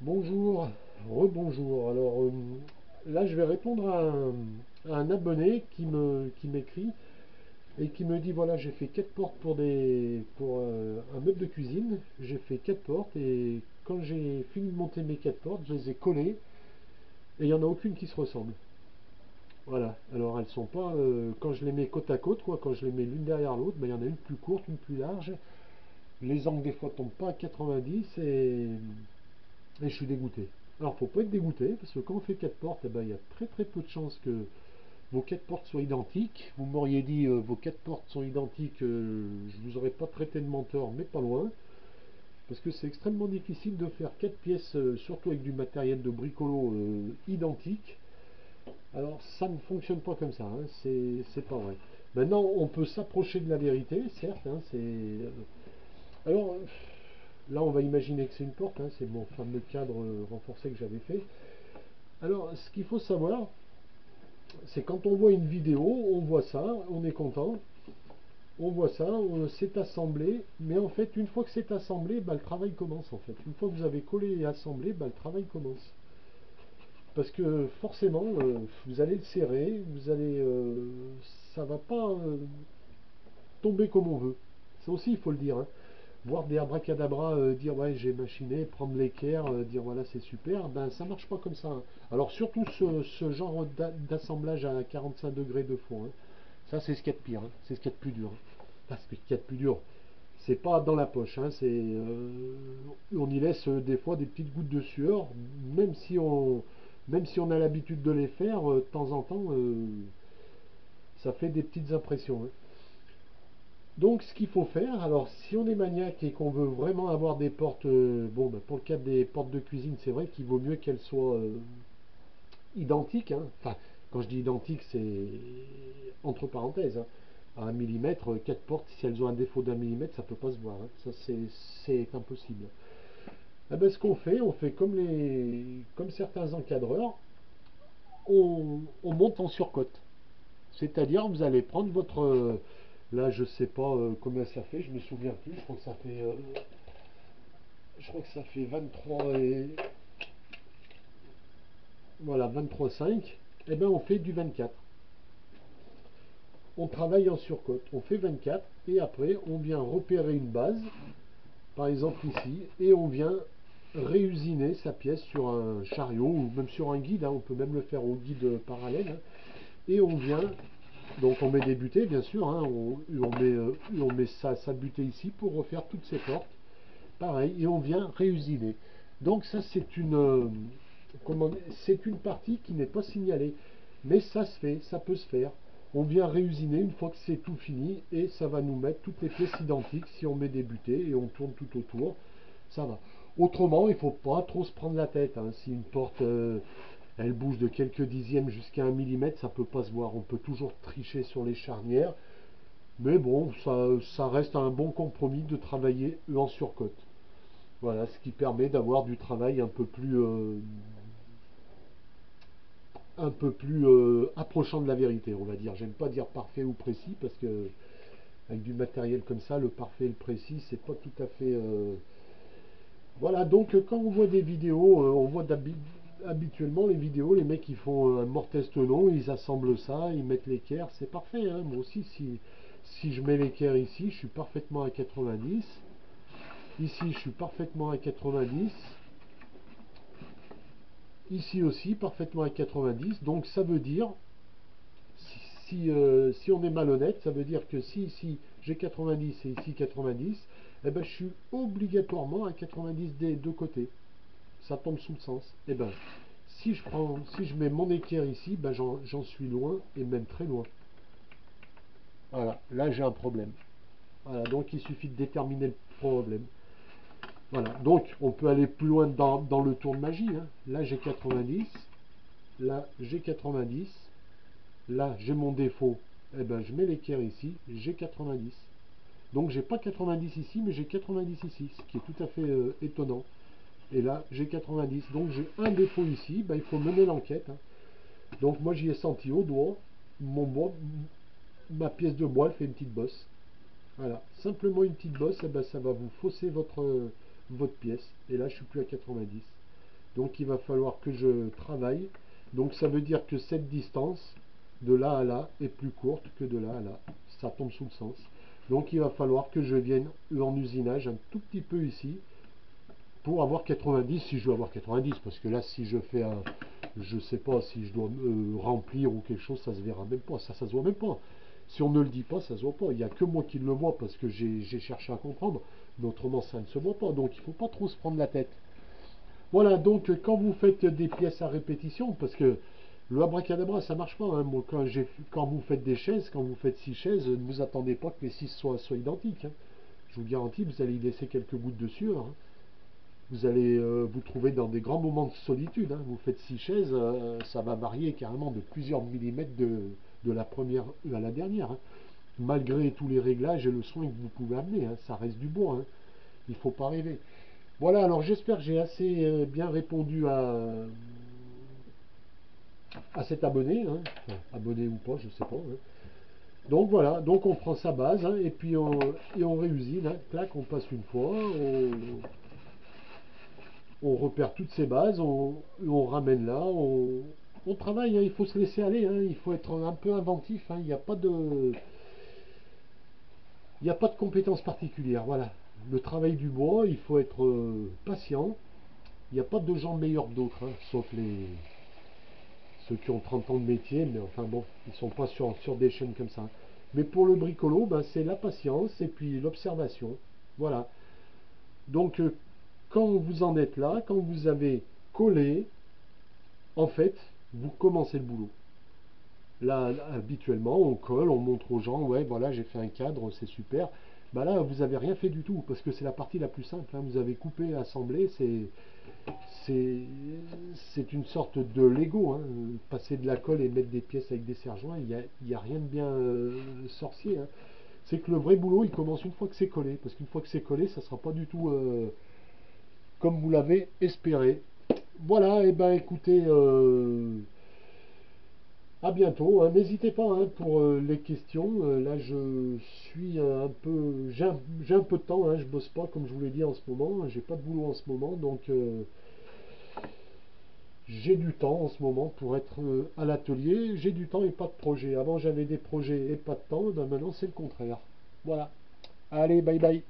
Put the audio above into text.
Bonjour, rebonjour. Alors là, je vais répondre à un abonné qui m'écrit et qui me dit voilà, j'ai fait 4 portes pour un meuble de cuisine. J'ai fait 4 portes et quand j'ai fini de monter mes 4 portes, je les ai collées et il n'y en a aucune qui se ressemble. Voilà. Alors elles sont pas quand je les mets côte à côte, quoi, quand je les mets l'une derrière l'autre, ben, il y en a une plus courte, une plus large. Les angles des fois tombent pas à 90 et je suis dégoûté. Alors, faut pas être dégoûté, parce que quand on fait 4 portes, eh ben, il y a très très peu de chances que vos 4 portes soient identiques. Vous m'auriez dit vos 4 portes sont identiques, je vous aurais pas traité de menteur, mais pas loin. Parce que c'est extrêmement difficile de faire 4 pièces, surtout avec du matériel de bricolo identique. Alors, ça ne fonctionne pas comme ça, hein, c'est pas vrai. Maintenant, on peut s'approcher de la vérité, certes, hein, alors, là, on va imaginer que c'est une porte, hein, c'est mon fameux cadre renforcé que j'avais fait. Alors, ce qu'il faut savoir, c'est quand on voit une vidéo, on voit ça, on est content, on voit ça, c'est assemblé, mais en fait, une fois que c'est assemblé, bah, le travail commence en fait. Une fois que vous avez collé et assemblé, bah, le travail commence. Parce que forcément, vous allez le serrer, ça va pas tomber comme on veut. Ça aussi, il faut le dire, hein. Voir des abracadabras, dire ouais j'ai machiné, prendre l'équerre, dire voilà c'est super, ben ça marche pas comme ça, hein. Alors surtout ce genre d'assemblage à 45 degrés de fond, hein. Ça c'est ce qu'il y a de pire, hein. C'est ce qu'il y a de plus dur, hein. Parce que ce qu'il y a de plus dur, c'est pas dans la poche, hein. On y laisse des fois des petites gouttes de sueur, même si on, même si on a l'habitude de les faire, de temps en temps, ça fait des petites impressions, hein. Donc, ce qu'il faut faire, alors si on est maniaque et qu'on veut vraiment avoir des portes, bon, bah, pour le cas des portes de cuisine, c'est vrai qu'il vaut mieux qu'elles soient identiques, hein. Enfin, quand je dis identiques, c'est entre parenthèses, hein. À 1 millimètre, 4 portes, si elles ont un défaut d'1 millimètre, ça ne peut pas se voir, hein. Ça, c'est impossible. Eh ben, ce qu'on fait, on fait comme certains encadreurs, on monte en surcote. C'est-à-dire, vous allez prendre là, je sais pas combien ça fait, je me souviens plus. Je crois que ça fait 23 et voilà 23,5. Et ben, on fait du 24. On travaille en surcote. On fait 24 et après, on vient repérer une base, par exemple ici, et on vient réusiner sa pièce sur un chariot ou même sur un guide, hein. On peut même le faire au guide parallèle, hein. Et on vient donc on met des butées, bien sûr, hein, on met sa butée ici pour refaire toutes ces portes. Pareil, et on vient réusiner. Donc ça, c'est une partie qui n'est pas signalée. Mais ça se fait, ça peut se faire. On vient réusiner une fois que c'est tout fini et ça va nous mettre toutes les pièces identiques si on met des butées et on tourne tout autour. Ça va. Autrement, il ne faut pas trop se prendre la tête, hein. Si une porte, elle bouge de quelques dixièmes jusqu'à 1 millimètre, ça ne peut pas se voir. On peut toujours tricher sur les charnières. Mais bon, ça reste un bon compromis de travailler en surcote. Voilà, ce qui permet d'avoir du travail un peu plus approchant de la vérité, on va dire. J'aime pas dire parfait ou précis parce que avec du matériel comme ça, le parfait et le précis, c'est pas tout à fait. Voilà, donc quand on voit des vidéos, on voit habituellement les vidéos, les mecs ils font un morteste long, ils assemblent ça, ils mettent l'équerre, c'est parfait, hein. Moi aussi, si je mets l'équerre ici, je suis parfaitement à 90. Ici, je suis parfaitement à 90. Ici aussi, parfaitement à 90. Donc ça veut dire, si on est malhonnête, ça veut dire que si ici j'ai 90 et ici 90, eh ben, je suis obligatoirement à 90 des deux côtés. Ça tombe sous le sens. Eh ben, si je mets mon équerre ici, ben, j'en suis loin et même très loin. Voilà, là j'ai un problème. Voilà, donc il suffit de déterminer le problème. Voilà, donc on peut aller plus loin dans le tour de magie, hein. Là j'ai 90, là j'ai 90, là j'ai mon défaut, eh ben, je mets l'équerre ici, j'ai 90. Donc j'ai pas 90 ici, mais j'ai 90 ici, ce qui est tout à fait étonnant. Et là j'ai 90, donc j'ai un défaut ici, ben, il faut mener l'enquête, hein. Donc moi j'y ai senti au doigt, ma pièce de bois elle fait une petite bosse. Voilà, simplement une petite bosse, eh ben, ça va vous fausser votre pièce. Et là je suis plus à 90. Donc il va falloir que je travaille. Donc ça veut dire que cette distance de là à là est plus courte que de là à là. Ça tombe sous le sens. Donc il va falloir que je vienne en usinage un tout petit peu ici pour avoir 90, si je veux avoir 90, parce que là si je fais un, je sais pas si je dois remplir ou quelque chose, ça se verra même pas, ça se voit même pas. Si on ne le dit pas, ça se voit pas. Il n'y a que moi qui le vois parce que j'ai cherché à comprendre, mais autrement ça ne se voit pas. Donc il ne faut pas trop se prendre la tête. Voilà, donc quand vous faites des pièces à répétition, parce que le abracadabra ça marche pas, hein. Moi, quand vous faites des chaises, quand vous faites 6 chaises, ne vous attendez pas que les 6 soient identiques, hein. Je vous garantis, vous allez y laisser quelques gouttes de sueur, hein. Vous allez vous trouver dans des grands moments de solitude, hein. Vous faites 6 chaises, ça va varier carrément de plusieurs millimètres de la première à la dernière, hein. Malgré tous les réglages et le soin que vous pouvez amener, hein. Ça reste du bois, hein. Il ne faut pas rêver. Voilà, alors j'espère que j'ai assez bien répondu à cet abonné, hein. Enfin, abonné ou pas, je ne sais pas, hein. Donc voilà, donc on prend sa base, hein, et puis on réusine, hein. Clac, on passe une fois, on repère toutes ces bases, on ramène là, on travaille, hein. Il faut se laisser aller, hein. Il faut être un peu inventif, hein. Il n'y a pas de compétences particulières, voilà. Le travail du bois, il faut être patient. Il n'y a pas de gens meilleurs que d'autres, hein, sauf ceux qui ont 30 ans de métier, mais enfin bon, ils ne sont pas sur des chaînes comme ça. Mais pour le bricolo, ben, c'est la patience et puis l'observation. Voilà. Donc, quand vous en êtes là, quand vous avez collé, en fait, vous commencez le boulot. Là, habituellement, on colle, on montre aux gens, ouais, voilà, j'ai fait un cadre, c'est super. Bah là, vous n'avez rien fait du tout, parce que c'est la partie la plus simple, hein. Vous avez coupé, assemblé, c'est c'est une sorte de Lego, hein. Passer de la colle et mettre des pièces avec des serre-joints, il y a rien de bien sorcier, hein. C'est que le vrai boulot, il commence une fois que c'est collé, parce qu'une fois que c'est collé, ça ne sera pas du tout comme vous l'avez espéré. Voilà, et ben écoutez, à bientôt, hein. N'hésitez pas, hein, pour les questions. Là, je suis un peu, j'ai un peu de temps, hein. Je bosse pas comme je vous l'ai dit en ce moment. J'ai pas de boulot en ce moment, donc j'ai du temps en ce moment pour être à l'atelier. J'ai du temps et pas de projet. Avant, j'avais des projets et pas de temps. Ben, maintenant, c'est le contraire. Voilà. Allez, bye bye.